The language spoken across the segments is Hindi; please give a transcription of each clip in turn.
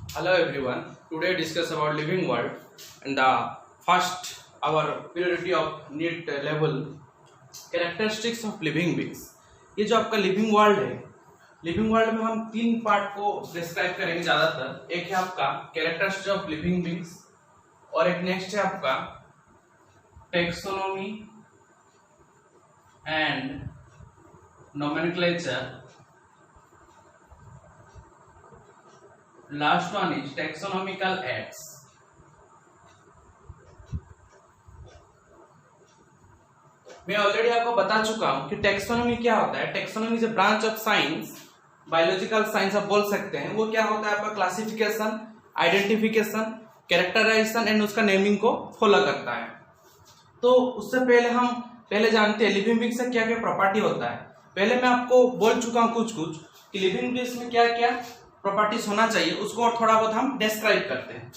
Hello everyone. Today discuss about living world and the first our priority of need level characteristics of living beings. ये जो आपका लिविंग वर्ल्ड है, लिविंग वर्ल्ड में हम तीन पार्ट को डिस्क्राइब करेंगे ज्यादातर। एक है आपका कैरेक्टरिस्टिक्स ऑफ लिविंग बींग्स और एक नेक्स्ट है आपका taxonomy and nomenclature. Last one is taxonomical aids. मैं ऑलरेडी आपको बता चुका हूं कि टेक्सोनॉमी क्या होता है। Taxonomy is a branch of science, biological science आप बोल सकते हैं। वो क्या होता है आपका क्लासिफिकेशन, आइडेंटिफिकेशन, कैरेक्टराइजेशन एंड उसका नेमिंग को फॉलो करता है। तो उससे पहले हम जानते हैं लिविंग बींग्स का क्या क्या प्रॉपर्टी होता है। पहले मैं आपको बोल चुका हूं कुछ कि लिविंग बींग्स में क्या क्या प्रॉपर्टीज होना चाहिए, उसको और थोड़ा बहुत हम डिस्क्राइब करते हैं।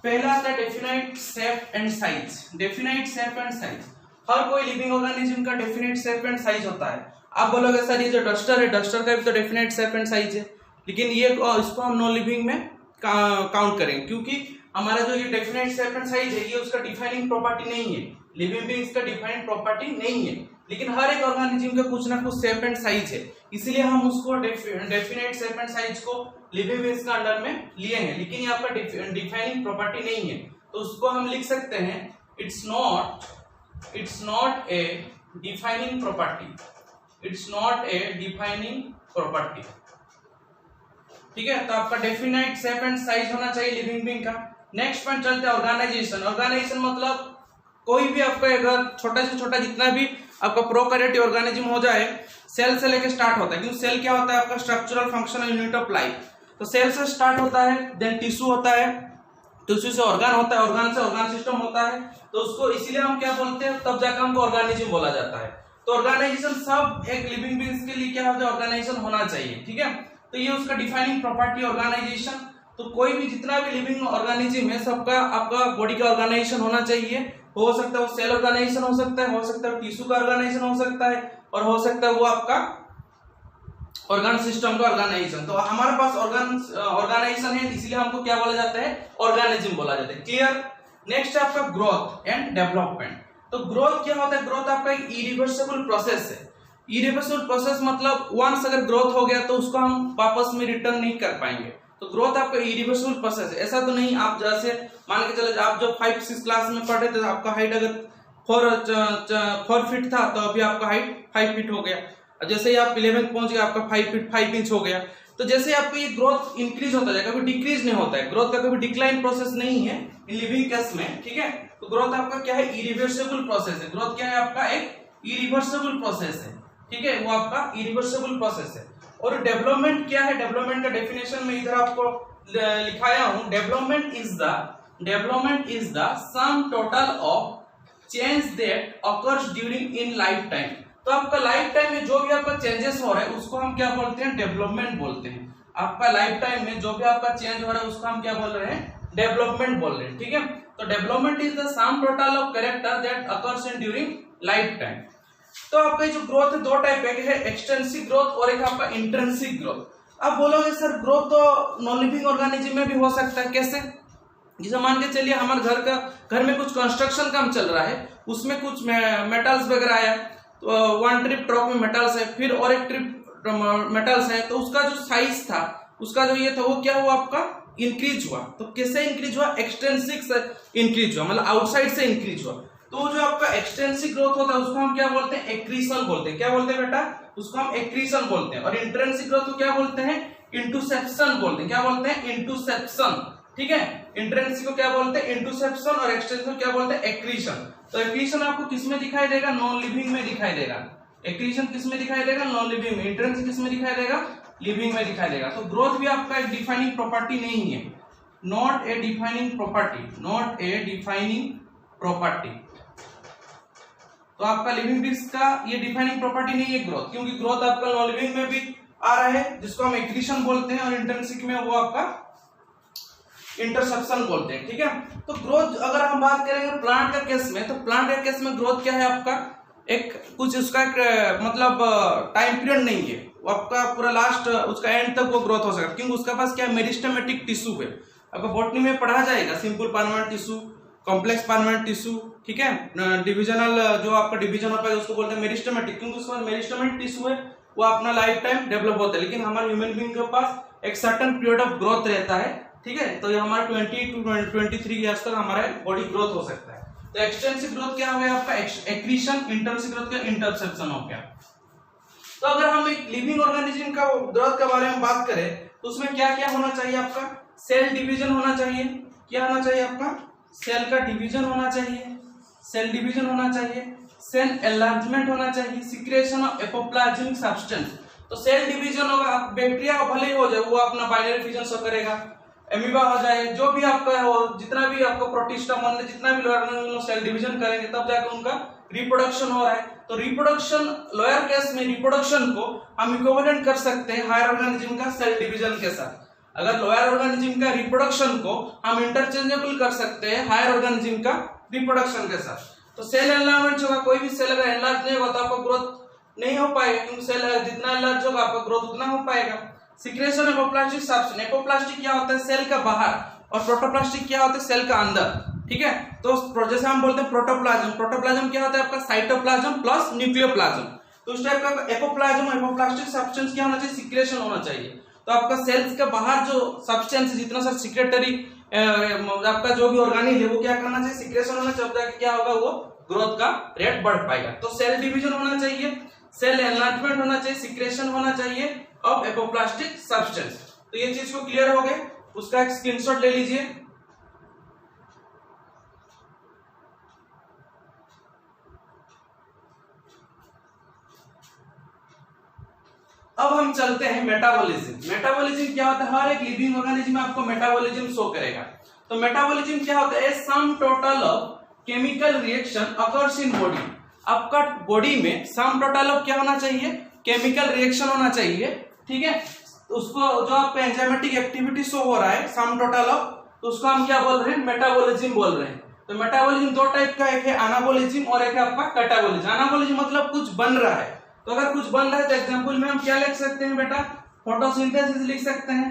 पहला आता है definite shape and size. Definite shape and size, हर कोई लिविंग ऑर्गेनिज्म का डेफिनाइट शेप एंड साइज होता है। आप बोलोगे सर ये जो डस्टर है, डस्टर का भी तो डेफिनाइट शेप एंड साइज है, लेकिन ये इसको हम नॉन लिविंग में काउंट करेंगे क्योंकि हमारा जो ये डेफिनाइट शेप एंड साइज है ये उसका डिफाइनिंग प्रॉपर्टी नहीं है। लिविंग बींग्स का डिफाइनिंग प्रॉपर्टी नहीं है, लेकिन हर एक ऑर्गेनिज्म का कुछ ना कुछ शेप एंड साइज है, इसलिए हम उसको डेफिनाइट शेप एंड साइज को लिविंग बींग्स का अंडर में लिए हैं। लेकिन ये आपका डिफाइनिंग प्रॉपर्टी नहीं है, तो उसको हम लिख सकते हैं it's not a defining property. It's not a defining property. ठीक है, तो आपका डेफिनाइट शेप एंड साइज होना चाहिए लिविंग बींग का। नेक्स्ट पॉइंट चलते हैं ऑर्गेनाइजेशन। ऑर्गेनाइजेशन मतलब कोई भी आपका अगर छोटा से छोटा जितना भी आपका प्रोकैरियोटिक ऑर्गेनिज्म हो जाए, सेल से लेके स्टार्ट होता है। क्योंकि सेल क्या होता है आपका structural functional unit of life. तो सेल से स्टार्ट होता है, देन टिश्यू होता है, टिश्यू से ऑर्गन होता है, ऑर्गन से ऑर्गन सिस्टम होता है। तो उसको इसीलिए हम क्या बोलते हैं, तब जाकर हमको ऑर्गेनिज्म बोला जाता है। तो ऑर्गेनाइजेशन सब एक लिविंग बींग्स के लिए क्या होता है, ऑर्गेनाइजेशन होना चाहिए। ठीक है, तो ये उसका डिफाइनिंग प्रॉपर्टी ऑर्गेनाइजेशन। तो कोई भी जितना भी लिविंग ऑर्गेनिज्म है सबका आपका बॉडी का ऑर्गेनाइजेशन होना चाहिए। हो सकता है वो सेल ऑर्गेनाइजेशन हो सकता है, हो सकता है टिश्यू का ऑर्गेनाइजेशन हो सकता है, और हो सकता है वो आपका ऑर्गन सिस्टम का ऑर्गेनाइजेशन। तो हमारे पास ऑर्गेनाइजेशन है, इसलिए हमको क्या बोला जाता है, ऑर्गेनिज्म बोला जाता है। क्लियर। नेक्स्ट है आपका ग्रोथ एंड डेवलपमेंट। तो ग्रोथ क्या होता है, ग्रोथ आपका एक इरिवर्सिबल प्रोसेस है। इरिवर्सिबल प्रोसेस मतलब वंस अगर ग्रोथ हो गया तो उसको हम वापस में रिटर्न नहीं कर पाएंगे। तो ग्रोथ आपका इरिवर्सिबल प्रोसेस है। ऐसा तो नहीं आप जैसे मान के चले आप जब 5-6 क्लास में पढ़े थे, आपका हाइट अगर 4 फीट था तो अभी आपका हाइट 5 फीट हो गया। जैसे ही आप 11th पहुंच गए आपका 5 फीट 5 इंच हो गया। तो जैसे आपको ये ग्रोथ इंक्रीज होता जाएगा, कभी डिक्रीज नहीं होता है। ग्रोथ का कभी डिक्लाइन प्रोसेस नहीं है इन लिविंग केस में। ठीक है, तो ग्रोथ आपका क्या है, इरिवर्सिबल प्रोसेस है। ग्रोथ क्या है आपका, एक इरिवर्सिबल प्रोसेस है। ठीक है, वो आपका इरिवर्सिबल प्रोसेस है। और डेवलपमेंट क्या है, डेवलपमेंट का डेफिनेशन में इधर आपको लिखाया हूं। Development is the some total of change that occurs during in life time. तो आपका लाइफ टाइम में जो भी आपका चेंजेस हो रहा है उसको हम क्या बोलते हैं, डेवलपमेंट बोलते हैं। आपका लाइफ टाइम में जो भी आपका चेंज हो रहा है उसको हम क्या बोल रहे हैं, डेवलपमेंट बोल रहे हैं। ठीक है, तो development is the some total of character that occurs in during life time. तो आपका जो ग्रोथ है दो टाइप है, एक है एक्सटेंसिव ग्रोथ और एक आपका इंट्रिंसिक ग्रोथ। अब बोलोगे सर ग्रोथ तो नॉन लिविंग ऑर्गेनिज्म में भी हो सकता है, कैसे? जैसे मान के चलिए हमारे घर में कुछ कंस्ट्रक्शन काम चल रहा है, उसमें कुछ मेटल्स वगैरह आया, तो वन ट्रिप ट्रक में मेटल्स है, फिर और एक ट्रिप मेटल्स है, तो उसका जो साइज था, उसका जो ये था वो क्या हुआ, आपका इंक्रीज हुआ। तो कैसे इंक्रीज हुआ, एक्सटेंसिव से इंक्रीज हुआ, मतलब आउटसाइड से इंक्रीज हुआ। तो जो आपका एक्सटेंसिव ग्रोथ होता है उसको हम क्या बोलते हैं, एक्रीशन बोलते हैं। क्या बोलते हैं बेटा, उसको हम एक्रीशन बोलते हैं। और इंट्रिंसिक ग्रोथ को क्या बोलते हैं, इंटरसेप्शन बोलते हैं। क्या बोलते हैं, इंटरसेप्शन। ठीक है, इंट्रिंसिक को क्या बोलते हैं, इंटरसेप्शन, और एक्सटेंसिव क्या बोलते हैं, एक्रीशन। तो एक्रीशन आपको किस में दिखाई देगा, नॉन लिविंग में दिखाई देगा। एक्रीशन किस में दिखाई देगा, नॉन लिविंग में। इंट्रिंसिक किस में दिखाई देगा, लिविंग में दिखाई देगा। तो ग्रोथ भी आपका एक डिफाइनिंग प्रॉपर्टी नहीं है, not a defining property, not a defining property. तो आपका लिविंग बींग्स का ये डिफाइनिंग प्रॉपर्टी नहीं है ग्रोथ, क्योंकि ग्रोथ आपका नॉन लिविंग में भी आ रहा है जिसको हम एक्रीशन बोलते हैं, और इंट्रिंसिक में वो आपका इंटरसेप्शन बोलते हैं। ठीक है, तो ग्रोथ अगर हम बात करेंगे प्लांट का केस में, तो प्लांट का केस में ग्रोथ क्या है आपका, एक कुछ उसका मतलब टाइम पीरियड नहीं है, वो आपका पूरा लास्ट उसका एंड तक वो ग्रोथ हो सकता है, क्योंकि उसके पास क्या मेरिस्टेमेटिक टिश्यू है। आपको बॉटनी में पढ़ा जाएगा, simple permanent tissue, complex permanent tissue, ठीक है, डिविजनल जो आपका डिवीजन होता है उसको बोलते हैं मेरिस्टेमेटिक, क्योंकि उसके बाद मेरिस्टेमेटिक टिश्यू है वो अपना लाइफ टाइम डेवलप होता है, लेकिन हमारे ह्यूमन बीइंग के पास एक सर्टेन पीरियड ऑफ ग्रोथ रहता है, ठीक है, तो ये हमारा 20 to 23 ईयर्स तक हमारा बॉडी ग्रोथ हो सकता है। तो एक्सटेंसिव ग्रोथ क्या हो गया आपका एक्रीशन, इंटर्नसिव ग्रोथ क्या इंटरसेप्शन हो गया। तो अगर हम एक लिविंग ऑर्गेनिज्म का ग्रोथ के बारे में बात करें तो उसमें क्या क्या होना चाहिए आपका, सेल डिवीजन होना चाहिए, क्या होना चाहिए आपका, सेल का डिवीजन होना चाहिए, सेल डिवीजन होना चाहिए, सेल एनलार्जमेंट होना चाहिए, सिक्रेशन ऑफ एपोप्लाज्मिक सब्सटेंस। तो सेल डिवीजन होगा, बैक्टीरिया भले ही हो जाए वो अपना बाइनरी फिजन शो करेगा, एमीबा हो जाए, जो भी आपका हो, जितना भी आपको प्रोटिस्टा मन जितना भी लोअर सेल डिवीजन करेंगे तब जाकर उनका रिप्रोडक्शन हो रहा है। तो रिप्रोडक्शन लोअर केस में रिप्रोडक्शन को हम इक्विवेलेंट कर सकते हैं हायर ऑर्गेनिज्म का सेल डिवीजन के साथ। अगर लोअर ऑर्गेनिज्म का रिप्रोडक्शन को हम इंटरचेंजेबल कर सकते हैं हायर ऑर्गेनिज्म का रिप्रोडक्शन के साथ। तो सेल एनलार्जमेंट होगा, कोई भी सेल अगर एनलार्ज नहीं होगा तो आपको ग्रोथ नहीं हो पाएगा, क्योंकि सेल जितना एनलार्ज होगा आपका ग्रोथ उतना हो पाएगा। सिक्रेशन एपोप्लास्टिक सब्सटेंस, एपोप्लास्टिक क्या होता है सेल का बाहर, और प्रोटोप्लास्टिक क्या होता है सेल का अंदर, ठीक है। तो जैसे हम बोलते हैं प्रोटोप्लाज्म, प्रोटोप्लाज्म क्या होता है आपका साइटोप्लाज्म प्लस न्यूक्लियोप्लाज्म। तो उस टाइप का एपोप्लाज्म एपोप्लास्टिक सब्सटेंस क्या होना चाहिए, सिक्रेशन होना चाहिए। तो आपका सेल्स के बाहर जो सब्सटेंस जितना सा सिक्रेटरी आपका जो भी ऑर्गेनिल है वो क्या करना चाहिए, सिक्रेशन होना चाहिए, जाके क्या होगा वो ग्रोथ का रेट बढ़ पाएगा। तो सेल डिवीजन होना चाहिए, सेल एनलार्जमेंट होना चाहिए, सिक्रेशन होना चाहिए ऑफ एपोप्लास्टिक सब्सटेंस। तो ये चीज को क्लियर हो गए, उसका एक स्क्रीनशॉट ले लीजिए। अब हम चलते हैं मेटाबॉलिज्म। मेटाबॉलिज्म क्या होता है, हर एक लिविंग ऑर्गेनिज्म में आपको मेटाबॉलिज्म शो करेगा। तो मेटाबॉलिज्म क्या होता है, सम total of chemical reaction occurs in body. आपका बॉडी में सम टोटल ऑफ क्या होना चाहिए, केमिकल रिएक्शन होना चाहिए, ठीक है। उसको जो आपका एंजाइमेटिक एक्टिविटी शो हो रहा है सम टोटल ऑफ, तो उसको हम क्या बोल रहे हैं, मेटाबॉलिज्म बोल रहे हैं। तो मेटाबॉलिज्म दो टाइप का, एक है एनाबॉलिज्म और एक है आपका कैटाबॉलिज्म। एनाबॉलिज्म मतलब कुछ बन रहा है, तो अगर कुछ बन रहा है तो एग्जांपल में हम क्या लिख सकते हैं बेटा, फोटोसिंथेसिस लिख सकते हैं,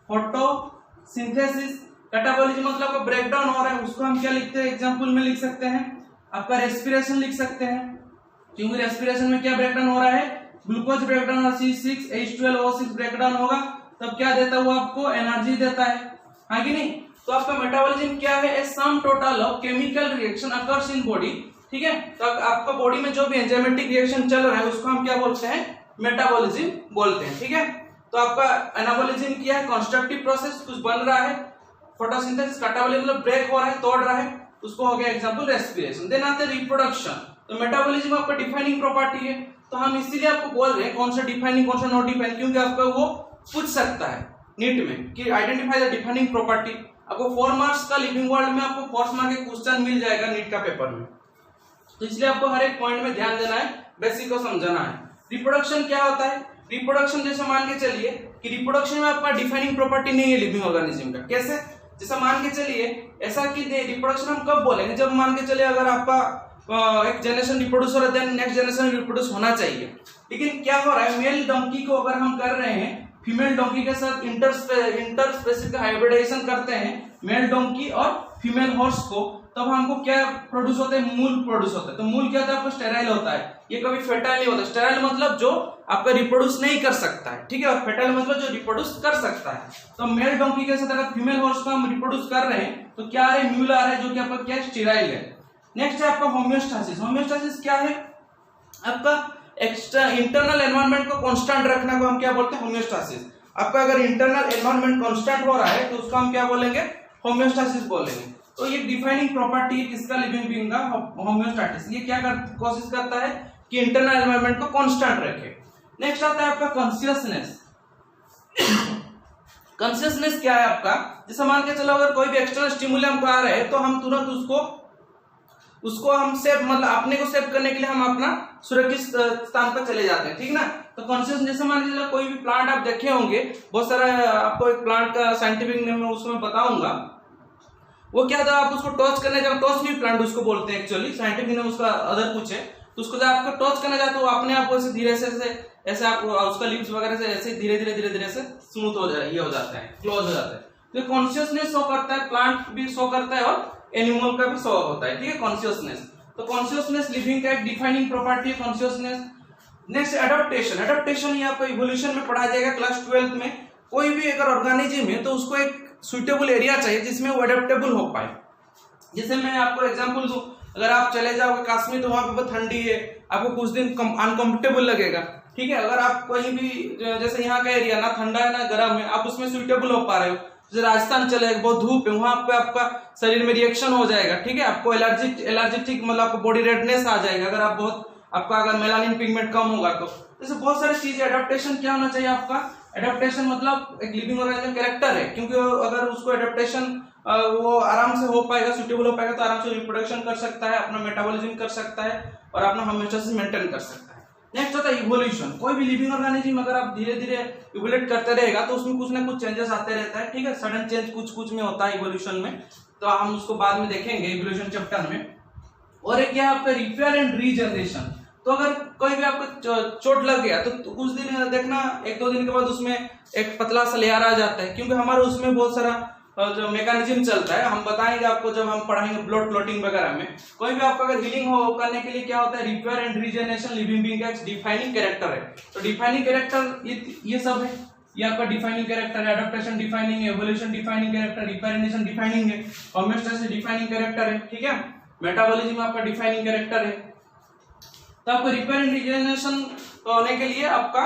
फोटोसिंथेसिस। कैटाबॉलिज्म मतलब ब्रेक डाउन हो रहा है, उसको हम क्या लिखते हैं, एग्जांपल में लिख सकते हैं आपका रेस्पिरेशन लिख सकते हैं, क्योंकि रेस्पिरेशन में क्या ब्रेक डाउन हो रहा है, ग्लूकोज ब्रेक डाउन और C6H12O6 ब्रेक डाउन होगा, तब क्या देता है वो आपको एनर्जी देता है, हाँ कि नहीं। तो आपका मेटाबॉलिज्म क्या है, a sum total of chemical reaction occurs in body, ठीक है। तो आपका बॉडी में जो भी एंजाइमेटिक रिएक्शन चल रहा है उसको हम क्या बोलते हैं, मेटाबॉलिज्म बोलते हैं, ठीक है। तो आपका एनाबॉलिज्म क्या है, कंस्ट्रक्टिव प्रोसेस, कुछ बन रहा है। फोटोसिंथेसिस, कैटाबॉलिज्म मतलब ब्रेक हो रहा है, तोड़ रहा है, उसको हो गया एग्जांपल रेस्पिरेशन। देन आते हैं रिप्रोडक्शन। तो मेटाबॉलिज्म आपका डिफाइनिंग प्रॉपर्टी है, तो हम इसीलिए आपको बोल रहे हैं कौन सा डिफाइनिंग कौन सा नॉट डिफाइनिंग, क्योंकि आपका वो पूछ सकता है नीट में कि आइडेंटिफाई द डिफाइनिंग प्रॉपर्टी। आपको 4 मार्क्स का लिविंग वर्ल्ड में आपको 4 मार्क्स के क्वेश्चन मिल जाएगा नीट का पेपर में, तो इसलिए आपको हर एक पॉइंट में ध्यान देना है, बेसिक को समझना है। रिप्रोडक्शन क्या होता है, रिप्रोडक्शन जैसे मान के चलिए कि रिप्रोडक्शन में आपका डिफाइनिंग प्रॉपर्टी नहीं है लिविंग ऑर्गेनिज्म का। कैसे, जैसा मान के चलिए ऐसा कि रिप्रोडक्शन हम कब बोलेंगे, जब मान के चलिए अगर आपका एक जनरेशन रिप्रोड्यूस हो रहा है देन नेक्स्ट जनरेशन रिप्रोड्यूस होना चाहिए। लेकिन क्या हो रहा है, मेल डोंकी को अगर हम कर रहे हैं फीमेल डोंकी के साथ इंटरस्पेसिफिक हाइब्रिडाइजेशन करते हैं मेल डोंकी और फीमेल हॉर्स को, तब हमको क्या प्रोड्यूस होता है, मूल प्रोड्यूस होता है। तो मूल क्या होता है, आपको स्टेराइल होता है, ये कभी फर्टाइल नहीं होता। स्टेराइल मतलब जो आपका रिप्रोड्यूस नहीं कर सकता है, ठीक है, और फर्टाइल मतलब जो रिप्रोड्यूस कर सकता है। तो मेल डोंकी के साथ अगर फीमेल हॉर्स को हम रिप्रोड्यूस कर रहे हैं तो क्या आ रहा है, म्यूल आ रहा है, जो कि आपका क्या स्टेराइल है। नेक्स्ट है आपका होम्योस्टासिस। होम्योस्टासिस क्या है, आपका एक्स्ट्रा इंटरनल एनवायरनमेंट को कांस्टेंट रखने को हम क्या बोलते हैं, होम्योस्टासिस। आपका अगर इंटरनल एनवायरनमेंट कांस्टेंट हो रहा है तो उसको हम क्या बोलेंगे, होम्योस्टासिस बोलेंगे। तो ये डिफाइनिंग प्रॉपर्टी है किसका, लिविंग बीइंग का, होम्योस्टासिस। ये क्या कोशिश करता है कि इंटरनल एनवायरनमेंट को कांस्टेंट रखे। नेक्स्ट आता है आपका कॉन्शियसनेस। कॉन्शियसनेस क्या है आपका, जैसे मान के चलो अगर कोई भी एक्सटर्नल स्टिमुली हमको आ रहा है तो हम तुरंत उसको हम सेव मतलब अपने को सेव करने के लिए हम अपना सुरक्षित स्थान पर चले जाते हैं, ठीक ना। तो कॉन्शियस जैसे मान लीजिए कोई भी प्लांट आप देखे होंगे, बहुत सारा आपको एक प्लांट का साइंटिफिक नेम मैं उसमें बताऊंगा, वो क्या था, आप उसको टॉर्च करने जाओ, टॉर्च नहीं प्लांट उसको बोलते हैं एक्चुअली, साइंटिफिक नेम उसका अदर कुछ है। तो उसको जब आपको टॉर्च करना जाए तो वो अपने आप को ऐसे धीरे से ऐसे आप उसका लीव्स वगैरह से ऐसे धीरे धीरे से स्मूथ हो जाए, ये हो जाता है, क्लोज हो जाता है। तो कॉन्शियसनेस शो करता है, प्लांट भी शो करता है और एनिमल का भी शो होता है, ठीक है, कॉन्शियसनेस। तो कॉन्शियसनेस लिविंग का एक डिफाइनिंग प्रॉपर्टी है कॉन्शियसनेस। Next adaptation. एडाप्टेशन ये आपको इवोल्यूशन में पढ़ाया जाएगा क्लास 12 में। कोई भी अगर ऑर्गेनिज्म है तो उसको एक सुइटेबल एरिया चाहिए जिसमें वो एडेप्टेबल हो पाए। जैसे मैं आपको एग्जांपल दूं, अगर आप चले जाओगे कश्मीर तो वहां पे बहुत ठंडी है, आपको कुछ दिन अनकंफर्टेबल लगेगा, ठीक है। अगर आप कहीं भी जैसे यहाँ का एरिया ना ठंडा है ना गर्म है, आप उसमें सुइटेबल हो पा रहे हो। जैसे राजस्थान चले, बहुत धूप है, वहां पे आपका शरीर में रिएक्शन हो जाएगा, ठीक है, आपको एलर्जिटिक मतलब आपको बॉडी रेडनेस आ जाएगा अगर आप बहुत आपका अगर मेलानिन पिगमेंट कम होगा तो। जैसे बहुत सारी चीजें। एडेप्टेशन क्या होना चाहिए आपका? एडेप्टेशन मतलब एक लिविंग ऑर्गेनिज्म कैरेक्टर है, क्योंकि अगर उसको एडेप्टेशन वो आराम से हो पाएगा, सुटेबल हो पाएगा तो आराम से रिप्रोडक्शन कर सकता है, अपना मेटाबॉलिज्म कर सकता है और अपना होम्योस्टेसिस मेंटेन कर सकता है। नेक्स्ट होता है इवोल्यूशन। कोई भी लिविंग ऑर्गेनिज्म अगर आप धीरे धीरे इवोल्यूट करते रहेगा तो उसमें कुछ ना कुछ चेंजेस आते रहता है, ठीक है। सडन चेंज कुछ कुछ में होता है इवोल्यूशन में, तो हम उसको बाद में देखेंगे इवोल्यूशन चैप्टर में। और एक क्या आपका रिपेयर एंड रीजनरेशन। तो अगर कोई भी आपको चोट लग गया तो कुछ दिन देखना, एक दो दिन के बाद उसमें एक पतला सा लेयर आ जाता है, क्योंकि हमारे उसमें बहुत सारा जो मैकेनिज्म चलता है, हम बताएंगे आपको जब हम पढ़ाएंगे ब्लड क्लॉटिंग वगैरह में। कोई भी आपका अगर हीलिंग हो करने के लिए क्या होता है, repair and regeneration living being का डिफाइनिंग कैरेक्टर है। तो डिफाइनिंग कैरेक्टर ये सब है, ये आपका डिफाइनिंग कैरेक्टर है। एडाप्टेशन डिफाइनिंग है, एवोल्यूशन डिफाइनिंग कैरेक्टर, रिपेयरेशन डिफाइनिंग है, होम्योस्टेसिस डिफाइनिंग कैरेक्टर है, ठीक है, मेटाबॉलिज्म आपका डिफाइनिंग कैरेक्टर है। तो आपको रिपेयर एंड रीजनरेशन होने के लिए आपका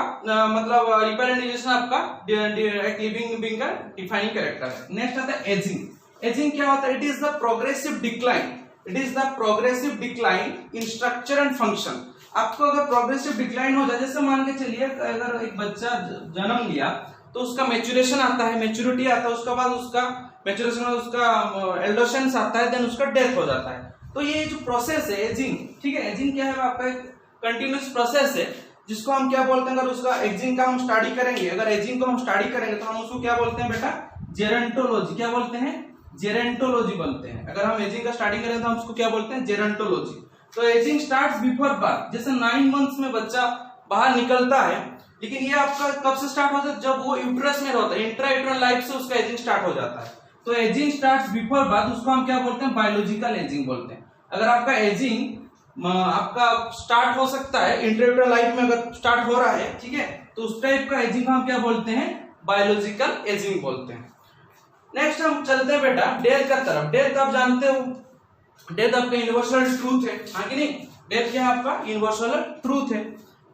मतलब रिपेयर एंड रीजनरेशन आपका एक लिविंग बीइंग का डिफाइनिंग कैरेक्टर है। नेक्स्ट आता है एजिंग। एजिंग क्या होता है? It is the progressive decline, it is the progressive decline in structure and function. आपको अगर प्रोग्रेसिव डिक्लाइन हो जाए, जैसे मान के चलिए अगर एक बच्चा जन्म लिया तो उसका मैच्योरेशन आता है, मैच्योरिटी आता है, उसके बाद उसका मैच्योरेशन उसका एडोलेसेंस आता है, देन उसका डेथ हो जाता है। तो ये जो प्रोसेस है एजिंग, ठीक है, एजिंग क्या है आपका एक कंटिन्यूस प्रोसेस है जिसको हम क्या बोलते हैं, अगर उसका एजिंग का हम स्टडी करेंगे, अगर एजिंग को हम स्टडी करेंगे तो हम उसको क्या बोलते हैं बेटा? जेरेंटोलॉजी। क्या बोलते हैं? जेरेंटोलॉजी बोलते हैं। अगर हम एजिंग का स्टडी करें तो हम उसको क्या बोलते हैं? जेरेंटोलॉजी। तो एजिंग स्टार्ट्स बिफोर बर्थ। जैसे 9 मंथ्स में बच्चा बाहर निकलता है, लेकिन ये आपका कब से स्टार्ट होता है? जब वो यूट्रस में रहता है, इंट्रायूटेरल लाइफ से उसका एजिंग स्टार्ट हो जाता है। तो एजिंग स्टार्ट्स बिफोर बर्थ, उसको हम क्या बोलते हैं? बायोलॉजिकल एजिंग बोलते हैं। अगर आपका एजिंग आपका स्टार्ट हो सकता है इंट्रायूटेरल लाइफ में, अगर स्टार्ट हो रहा है, ठीक है, तो उस टाइप का एजिंग हम क्या बोलते हैं? बायोलॉजिकल एजिंग बोलते हैं। नेक्स्ट हम चलते हैं बेटा डेथ का तरफ। डेथ आप जानते हो, डेथ आपका यूनिवर्सल ट्रूथ है, हाँ कि नहीं? डेथ क्या है आपका? यूनिवर्सल ट्रूथ है।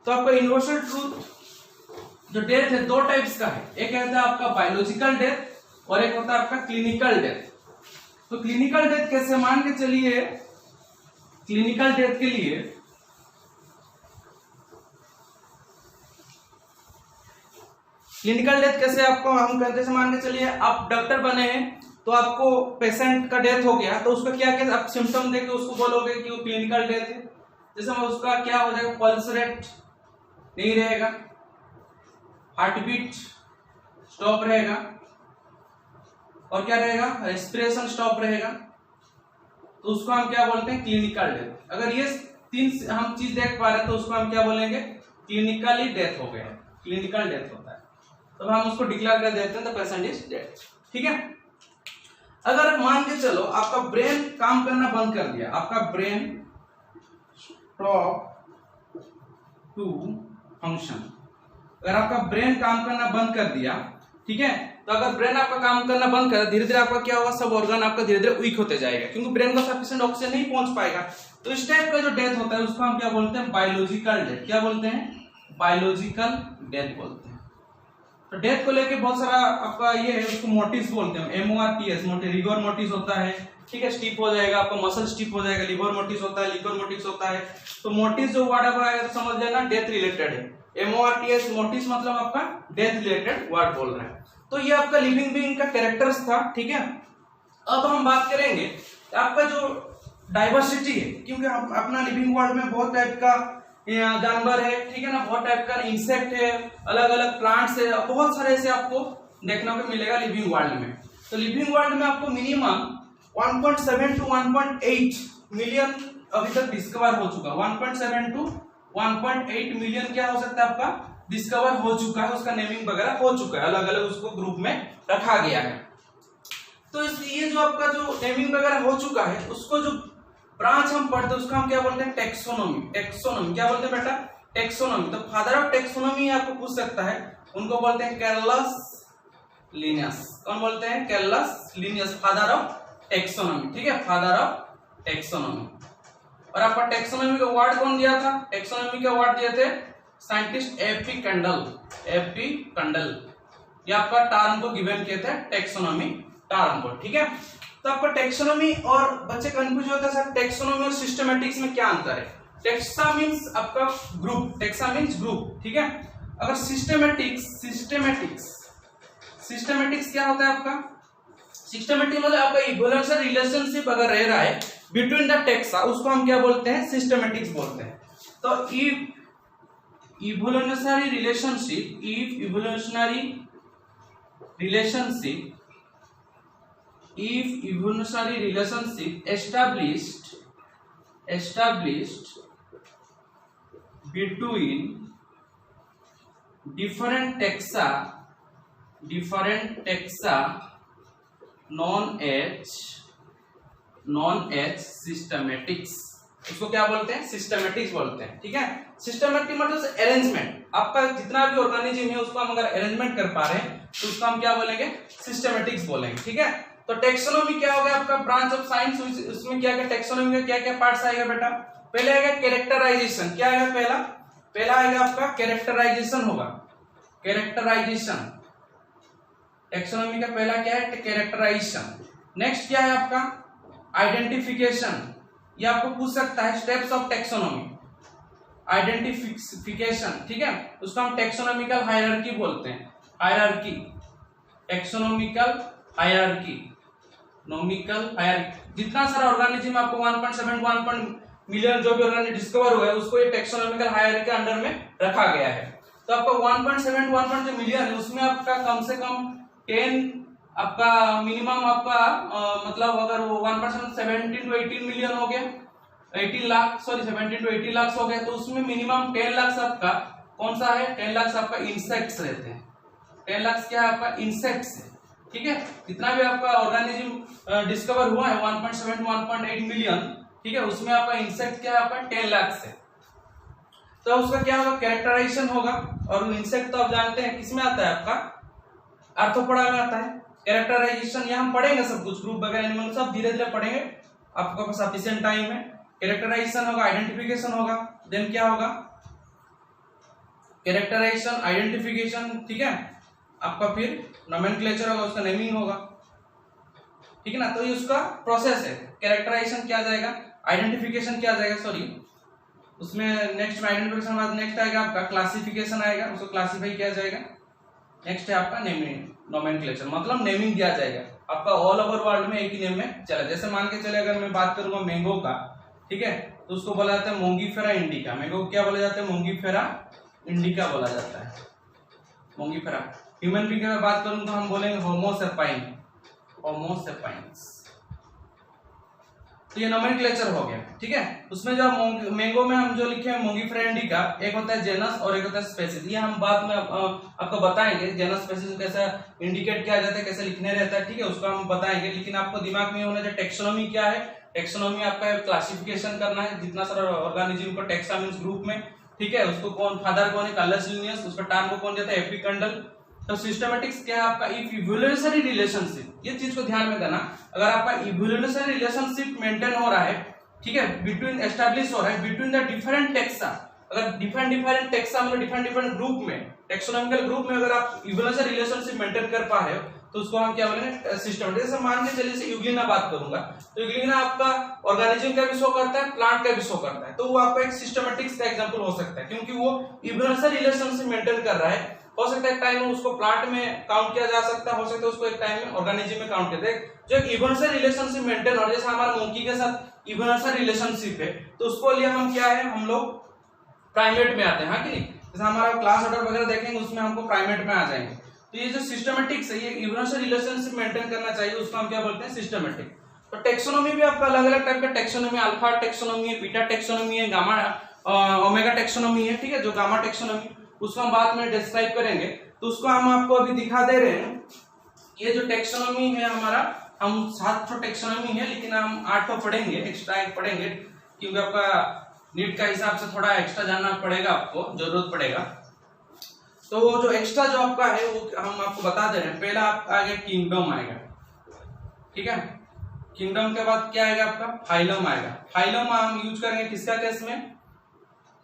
तो आपका यूनिवर्सल ट्रूथ जो डेथ है दो टाइप्स का है, एक कहता है आपका बायोलॉजिकल डेथ और एक होता है आपका क्लिनिकल डेथ। तो क्लिनिकल डेथ कैसे? मान के चलिए क्लिनिकल डेथ के लिए क्लिनिकल डेथ कैसे आपको हम कहते हैं, मान के चलिए आप डॉक्टर बने हैं तो आपको पेशेंट का डेथ हो गया तो उसका क्या क्या आप सिम्टम देके उसको बोलोगे कि वो क्लिनिकल डेथ है। जैसे उसका क्या हो जाएगा? पल्स रेट नहीं रहेगा, हार्ट बीट स्टॉप रहेगा और क्या रहेगा? रेस्पिरेशन स्टॉप रहेगा। तो उसको हम क्या बोलते हैं? Clinical death. अगर ये तीन हम चीज देख पा रहे हैं तो उसको हम क्या बोलेंगे? क्लिनिकली डेथ हो गया, क्लिनिकल डेथ होता है। तो हम उसको डिक्लेयर कर देते हैं द पेशेंट इज डेड, ठीक है। अगर मान के चलो आपका ब्रेन काम करना बंद कर दिया, आपका ब्रेन स्टॉप टू फंक्शन, अगर आपका ब्रेन काम करना बंद कर दिया, ठीक है, तो अगर ब्रेन आपका काम करना बंद कर, धीरे धीरे आपका क्या होगा? सब ऑर्गन आपका धीरे धीरे वीक होते जाएगा, क्योंकि ब्रेन को सफिशिएंट ऑक्सीजन नहीं पहुंच पाएगा। तो इस टाइप का जो डेथ होता है उसको हम क्या बोलते हैं? Biological death. क्या बोलते हैं? बायोलॉजिकल डेथ बोलते हैं। तो डेथ को लेके बहुत सारा आपका ये है, उसको मोटिस बोलते हैं, MORTS, रिगोर मोटिस होता है, ठीक है, स्टिफ हो जाएगा, आपका मसल स्टिफ हो जाएगा, लिवर मोटिस होता है, लिवर मोटिस होता है। तो मोटिस जो वर्ड आपका आएगा तो समझ लेना डेथ रिलेटेड है। MORTS मोटिस मतलब आपका डेथ रिलेटेड वर्ड बोल रहा है। तो ये आपका लिविंग बीइंग का कैरेक्टर्स था, ठीक है। अब हम बात करेंगे आपका जो डाइवर्सिटी है, क्योंकि अपना लिविंग वर्ल्ड में बहुत टाइप का जानवर है, ठीक है ना, बहुत टाइप का इंसेक्ट है, अलग अलग प्लांट्स है, बहुत सारे ऐसे आपको देखने को मिलेगा लिविंग वर्ल्ड में। तो लिविंग वर्ल्ड में आपको मिनिमम 1.7 to 1.8 मिलियन अभी तक डिस्कवर हो चुका। 1.7 to 1.8 मिलियन क्या हो सकता है आपका? डिस्कवर हो चुका है, उसका नेमिंग वगैरह हो चुका है, अलग अलग उसको ग्रुप में रखा गया है। तो ये जो आपका जो नेमिंग वगैरह हो चुका है, उसको जो ब्रांच हम पढ़ते हैं उसका हम क्या बोलते हैं? टेक्सोनॉमी। टेक्सोनॉमी क्या बोलते हैं बेटा? टेक्सोनॉमी। तो फादर ऑफ टेक्सोनॉमी आपको पूछ सकता है, उनको बोलते हैं कैरलस लिनियस। कौन बोलते हैं? Carlos Linnaeus, father of taxonomy. ठीक है, फादर ऑफ टेक्सोनॉमी। और आपका टेक्सोनॉमी का वर्ड कौन दिया था? टेक्सोनॉमी का वर्ड दिए थे साइंटिस्ट एपी कंडल। एपी कंडल ये आपका टर्म को गिवन किए थे, टेक्सोनॉमी टर्म को। ठीक है, तो आपका टेक्सोनॉमी और बच्चे कंफ्यूज होते हैं सर टेक्सोनॉमी और सिस्टमैटिक्स में क्या अंतर है? टेक्सा मींस आपका ग्रुप, टेक्सा मींस ग्रुप। ठीक है, अगर सिस्टमैटिक्स क्या होता है आपका? सिस्टमैटिक मतलब आपका इवोल्यूशनरी रिलेशनशिप अगर रह रहा है बिटवीन द टेक्सा, उसको हम क्या बोलते हैं? सिस्टमैटिक्स बोलते हैं। तो evolutionary relationship established between different taxa known as systematics। इसको क्या बोलते हैं? सिस्टमैटिक्स बोलते हैं। ठीक है, सिस्टमैटिक मतलब अरेंजमेंट, आपका जितना भी ऑर्गेनिज्म है उसको हम अगर अरेंजमेंट कर पा रहे हैं तो उसको हम क्या बोलेंगे? सिस्टमैटिक्स बोलेंगे। ठीक है, तो टेक्सोनॉमी क्या होगा आपका? Branch of science. उसमें क्या क्या टेक्सोनॉमी में क्या क्या पार्ट्स आएगा बेटा? पहले आएगा कैरेक्टराइजेशन। क्या आएगा? पहला आएगा आपका कैरेक्टराइजेशन होगा। कैरेक्टराइजेशन टेक्सोनॉमी का पहला क्या है? कैरेक्टराइजेशन। नेक्स्ट क्या है आपका? आइडेंटिफिकेशन। ये आपको पूछ सकता है स्टेप्स ऑफ टेक्सोनॉमी। आइडेंटिफिकेशन, ठीक है, उसको हम टेक्सोनॉमिकल हायरार्की बोलते हैं। हायरार्की, टेक्सोनॉमिकल हायरार्की, जितना सारा ऑर्गेनिज्म आपको 1.7 मिलियन जो भी ऑर्गेनिज्म डिस्कवर हुआ है उसको ये टेक्सोनॉमिकल हायरार्की के अंडर में रखा गया है। तो आपका 1.7 जो मिलियन है उसमें आपका कम से कम 10 आपका मिनिमम आपका मतलब अगर वो 1% 17 to 18 मिलियन हो गया, 18 लाख, सॉरी 17 to 18 लाख हो गया, तो उसमें मिनिमम 10 लाख आपका कौन सा है? 10 लाख आपका इंसेक्ट्स रहते हैं। 10 लाख क्या है आपका? इंसेक्ट्स है। ठीक है, जितना भी आपका ऑर्गेनिज्म डिस्कवर हुआ है 1.7 to 1.8 मिलियन, ठीक है, उसमें आपका इंसेक्ट क्या है? आपका 10 लाख है। तो उसका क्या होगा? कैरेक्टराइजेशन होगा। और इंसेक्ट तो आप जानते हैं किसमें आता है? आपका आर्थ्रोपोडा में आता है। कैरेक्टराइजेशन यहाँ हम पढ़ेंगे सब कुछ, ग्रुप वगैरह एनिमल सब धीरे धीरे पढ़ेंगे, आपके पास सफिशिएंट टाइम है। कैरेक्टराइजेशन होगा, आइडेंटिफिकेशन होगा, देन क्या होगा? कैरेक्टराइजेशन, आइडेंटिफिकेशन, ठीक है, आपका फिर नोमेनक्लेचर होगा, उसका नेमिंग होगा। ठीक है ना, तो ये उसका प्रोसेस है। कैरेक्टराइजेशन क्या जाएगा? आइडेंटिफिकेशन क्या जाएगा? सॉरी, उसमें नेक्स्ट में आइडेंटिफिकेशन बाद नेक्स्ट आएगा आपका क्लासिफिकेशन आएगा, उसको क्लासिफाई किया जाएगा। नेक्स्ट है आपका नेमिंग, नोमेनक्लेचर मतलब नेमिंग दिया जाएगा आपका ऑल ओवर वर्ल्ड में एक ही नेम में चला। जैसे मान के चले अगर मैं बात करूंगा मैंगो का, ठीक है, तो उसको बोला जाता है मोंगीफेरा इंडिका। मैंगो क्या बोला जाता है? मोंगीफेरा इंडिका बोला जाता है, मोंगीफेरा। ह्यूमन बीइंग की बात करूं तो हम बोलेंगे होमो सेपाइन, होमोसेपाइंस। तो ये नोमेनक्लेचर हो गया। ठीक है, उसमें जो मैंगो में हम जो लिखे हैं मोंगीफेरा इंडिका, एक होता है जेनस और एक होता है स्पेसीज। ये हम बाद में आपको बताएंगे जेनस स्पेसीज कैसा इंडिकेट किया जाता है, कैसे लिखने रहता है, ठीक है, उसको हम बताएंगे। लेकिन आपको दिमाग में होना चाहिए टेक्सोनॉमी क्या है। टेक्सोनॉमी आपका क्लासिफिकेशन करना है जितना सारा ऑर्गेनिज्म को, टेक्सा मींस ग्रुप में, ठीक है, उसको कौन फादर कौन है? कैरलस लिनियस, उसका टर्म को कौन देता है? एपिकंडल। तो सिस्टमैटिक्स क्या है आपका? इफ इवोल्यूशनरी रिलेशनशिप, ये चीज को ध्यान में देना, अगर आपका इवोल्यूशनरी रिलेशनशिप मेंटेन हो रहा है, ठीक है, बिटवीन एस्टैब्लिश हो रहा है बिटवीन द डिफरेंट टेक्सा, अगर डिफरेंट टेक्सा मतलब डिफरेंट ग्रुप में, टेक्सोनॉमिकल ग्रुप में अगर आप इवोल्यूशनरी रिलेशनशिप मेंटेन कर पा रहे हो तो उसको हम क्या बोलेंगे? सिस्टमैटिक। जैसे मान के चलिए यूग्लिना बात करूंगा, तो यूग्लिना आपका ऑर्गेनिज्म का भी शो करता है, प्लांट का भी शो करता है, तो वो आपका एक सिस्टमैटिक्स का एग्जांपल हो सकता है, क्योंकि वो इवोल्यूशनरी रिलेशनशिप मेंटेन कर रहा है। हो सकता है एक टाइम में उसको प्लांट में काउंट किया जा सकता है, हो सकता है उसको एक टाइम में ऑर्गेनिज्म में काउंट किया जाए। जो एक इवोल्यूशनरी रिलेशनशिप मेंटेन और जैसे हमारा मोंकी के साथ इवोल्यूशनरी रिलेशनशिप है, तो उसको लिए हम क्या है? हम लोग प्राइमेट में आते हैं, हाँ कि नहीं? जैसे हमारा क्लास ऑर्डर वगैरह देखेंगे उसमें हमको प्राइमेट में आ जाएंगे। तो ये जो सिस्टमैटिक्स है, ये इवोल्यूशनरी रिलेशनशिप मेंटेन करना चाहिए, उसको हम क्या बोलते हैं? सिस्टमैटिक। तो टेक्सोनॉमी भी आपका अलग अलग टाइप का टेक्सोनॉमी, अल्फा टेक्सोनॉमी है, बीटा टेक्सोनॉमी है, गामा ओमेगा टेक्सोनॉमी है, ठीक है, जो गामा टेक्सोनॉमी उसको हम बाद में डिस्क्राइब करेंगे। तो उसको हम आपको अभी दिखा दे रहे हैं। ये जो टेक्सोनॉमी है हमारा, हम 7 तो टेक्सोनॉमी है, लेकिन हम 8 तो पढ़ेंगे, एक्स्ट्रा एक पढ़ेंगे, क्योंकि आपका नीट का हिसाब से थोड़ा एक्स्ट्रा जानना पड़ेगा, आपको जरूरत पड़ेगा। तो वो जो एक्स्ट्रा जो आपका है वो हम आपको बता दे रहे हैं। पहला आपका आएगा किंगडम आएगा, ठीक है। किंगडम के बाद क्या आएगा आपका फाइलम आएगा। फाइलम हम यूज करेंगे किसका केस में,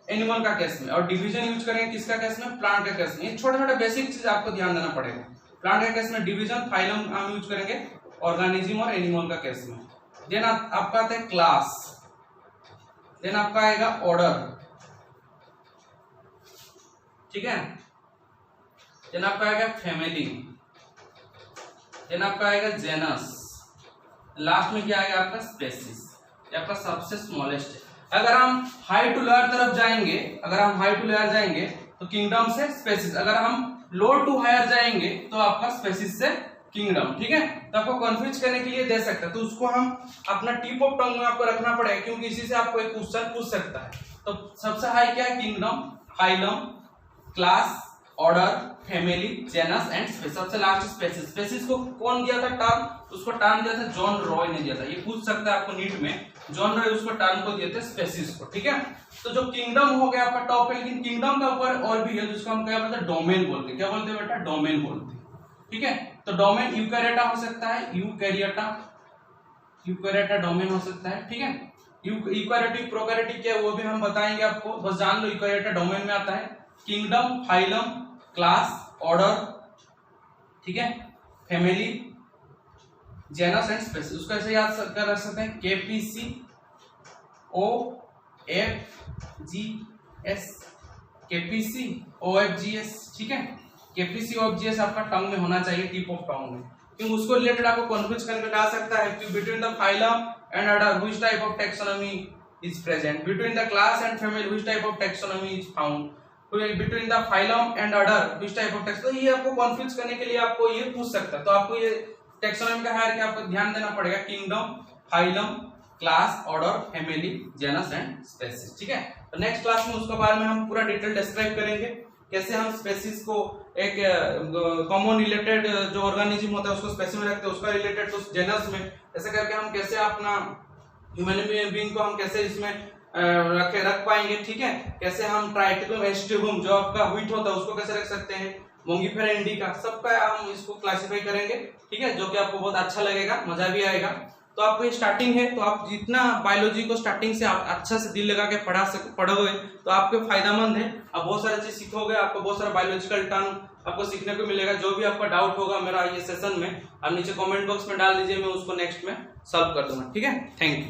एनिमल का केस में, और डिवीजन यूज करेंगे किसका केस में, प्लांट का केस में। ये छोटे छोटे बेसिक चीज आपको ध्यान देना पड़ेगा। प्लांट का केस में डिवीजन, फाइलम हम यूज करेंगे ऑर्गेनिज्म और एनिमल का केस में। देन आपका आता है क्लास, देन आपका आएगा ऑर्डर, ठीक है। देन आपका आएगा फैमिली, देन आपका आएगा जेनस, लास्ट में क्या आएगा आपका स्पेसीज। ये आपका सबसे स्मॉलेस्ट है। अगर हम हाई टू लोअर तरफ जाएंगे, अगर हम हाई टू लोअर जाएंगे तो किंगडम से स्पेसीज, अगर हम लोअर टू हायर जाएंगे तो आपका स्पेसीज से किंगडम, ठीक है। तो आपको कंफ्यूज करने के लिए दे सकता है, तो उसको हम अपना टिप ऑफ टंग में आपको रखना पड़ेगा, क्योंकि इसी से आपको एक क्वेश्चन पूछ सकता है। तो सबसे हाई क्या है, kingdom, phylum, class, order, family, genus and species. सबसे लास्ट स्पेसीज। स्पेसीज को कौन दिया था टर्म, उसको टर्म दिया था जॉन रॉय ने दिया था। ये पूछ सकता है आपको नीट में, जॉन रॉय उसको टर्म को दिए थे स्पेसीज को, ठीक है। तो जो किंगडम हो गया आपका टॉप है, लेकिन किंगडम का ऊपर और भी है जिसको हम क्या बोलते हैं, डोमेन बोलते हैं। क्या बोलते हैं बेटा, डोमेन बोलते हैं, ठीक है। तो डोमेन यूकैरियोटा हो सकता है, यूकैरियोटा डोमेन हो सकता है, ठीक है। यूकैरियोटिक प्रोकैरियोटिक क्या है वो भी हम बताएंगे आपको, बस जान लो यूकैरियोटा डोमेन में आता है। किंगडम, फाइलम, क्लास, ऑर्डर, ठीक है, फैमिली, जेनस एंड स्पेसीज। उसको ऐसे याद कर सकते हैं, KPC OFGS, KPC OFGS, ठीक है। KPC OFGS आपका टंग में होना चाहिए, टिप ऑफ टंग में, क्योंकि उसको रिलेटेड आपको कन्फ्यूज करके डाल सकता है कि between the phylum and order which type of taxonomy is present, between the class and family which type of taxonomy is found, between the phylum and order which type of tax. तो ये आपको कंफ्यूज करने के लिए आपको ये पूछ सकता है। तो आपको ये टैक्सोनॉमी का हायरार्की आपको ध्यान देना पड़ेगा, kingdom, phylum, class, order, family, genus and species, ठीक है। तो नेक्स्ट क्लास में उसके बारे में हम पूरा डिटेल डिस्क्राइब करेंगे, कैसे हम स्पेसीज को एक कॉमन रिलेटेड जो ऑर्गेनिज्म होता है उसको स्पेसीज में रखते हैं, उसका रिलेटेड तो जेनस में, ऐसे करके हम कैसे अपना ह्यूमन बीइंग को हम कैसे इसमें रख पाएंगे, ठीक है। कैसे हम ट्राइटिकम एस्टिवम जो आपका व्हीट होता है उसको कैसे रख सकते हैं, मोंगिफेरा इंडिका, सबका हम इसको क्लासिफाई करेंगे, ठीक है, जो कि आपको बहुत अच्छा लगेगा, मजा भी आएगा। तो आपको ये स्टार्टिंग है, तो आप जितना बायोलॉजी को स्टार्टिंग से आप अच्छा से दिल लगा के पढ़ोगे तो आपके फायदेमंद है। आप बहुत सारे चीज सीखोगे, आपको बहुत सारा बायोलॉजिकल टर्म आपको सीखने को मिलेगा। जो भी आपका डाउट होगा मेरा ये सेशन में आप नीचे कमेंट बॉक्स में डाल दीजिए, मैं उसको नेक्स्ट में सॉल्व कर दूंगा, ठीक है। Thank you.